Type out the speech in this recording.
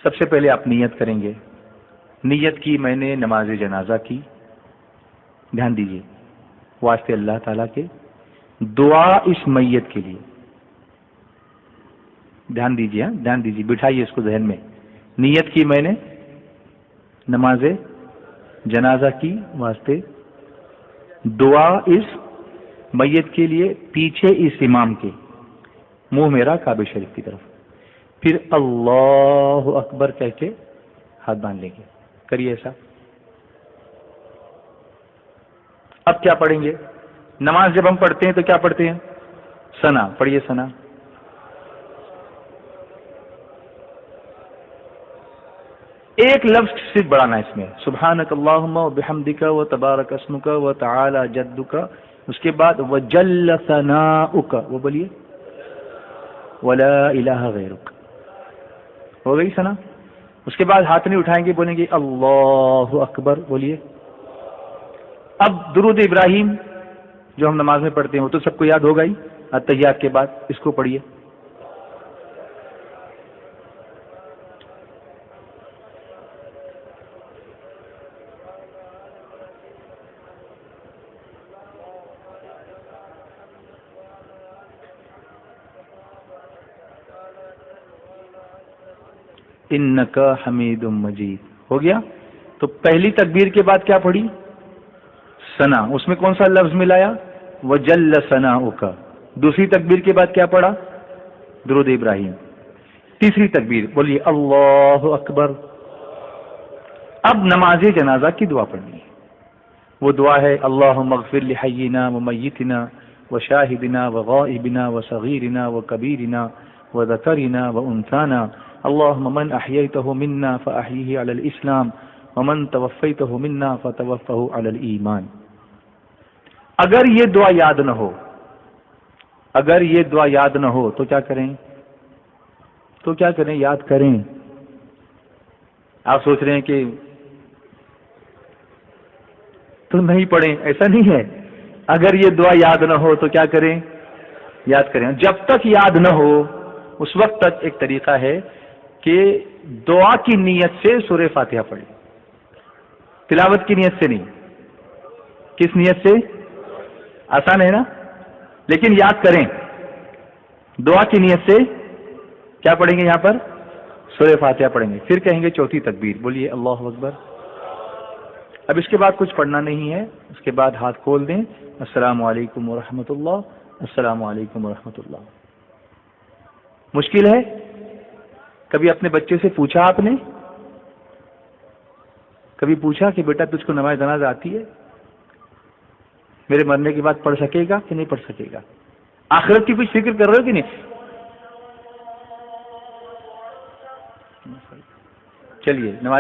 سب سے پہلے آپ نیت کریں گے. نیت کی میں نے نماز جنازہ کی. دھیان دیجیے واسطے اللہ تعالیٰ کے. دعا اس میت کے لیے. دھیان دیجیے، دھیان دیجیے، بٹھائیے اس کو ذہن میں. نیت کی میں نے نماز جنازہ کی واسطے. دعا اس میت کے لیے، پیچھے اس امام کے، منہ میرا کعبہ شریف کی طرف. پھر اللہ اکبر کہہ کے ہاتھ باندھ لیں گے. کریے ایسا. اب کیا پڑھیں گے؟ نماز جب ہم پڑھتے ہیں تو کیا پڑھتے ہیں؟ ثنا. پڑھیے ثنا. ایک لفظ صرف بڑھانا ہے اس میں. سبحانک اللہم و بحمدک و تبارک اسمک و تعالی جدک. اس کے بعد وجل ثناؤک، وہ بولیے ولا الہ غیرک. ہو گئی ثنا. اس کے بعد ہاتھ نہیں اٹھائیں گے، بولیں گے اللہ اکبر. بولیے. اب درود ابراہیم جو ہم نماز میں پڑھتے ہیں وہ تو سب کو یاد ہوگا ہی. التحیات کے بعد اس کو پڑھیے. انک حمید مجید. ہو گیا. تو پہلی تکبیر کے بعد کیا پڑھی؟ ثنا. اس میں کون سا لفظ ملایا؟ وجل ثناؤک. دوسری تکبیر کے بعد کیا پڑھا؟ درود ابراہیم. تیسری تکبیر بولیے اللہ اکبر. اب نماز جنازہ کی دعا پڑھنی ہے. وہ دعا ہے اللہم اغفر لحینا و میتنا و شاہدنا و غائبنا و صغیرنا و کبیرنا و ذکرنا و انثانا. اللہم من احییتہ منا فاحیہ علی الاسلام ومن توفیتہ منا فتوفہ علی الایمان. اگر یہ دعا یاد نہ ہو، اگر یہ دعا یاد نہ ہو تو کیا کریں؟ تو کیا کریں؟ یاد کریں. آپ سوچ رہے ہیں کہ تو نہیں پڑھیں، ایسا نہیں ہے. اگر یہ دعا یاد نہ ہو تو کیا کریں؟ یاد کریں. جب تک یاد نہ ہو اس وقت تک ایک طریقہ ہے کہ دعا کی نیت سے سورہ فاتحہ پڑھیں. تلاوت کی نیت سے نہیں. کس نیت سے؟ آسان ہے نا. لیکن یاد کریں دعا کی نیت سے کیا پڑھیں گے؟ یہاں پر سورہ فاتحہ پڑھیں گے. پھر کہیں گے چوتھی تکبیر. بولیے اللہ اکبر. اب اس کے بعد کچھ پڑھنا نہیں ہے. اس کے بعد ہاتھ کھول دیں. السلام علیکم ورحمۃ اللہ، السلام علیکم ورحمۃ اللہ. مشکل ہے؟ کبھی اپنے بچے سے پوچھا آپ نے؟ کبھی پوچھا کہ بیٹا تجھ کو نماز جنازہ آتی ہے؟ میرے مرنے کے بعد پڑھ سکے گا کہ نہیں پڑھ سکے گا؟ آخرت کی کچھ فکر کر رہے ہو کہ نہیں؟ چلیے نماز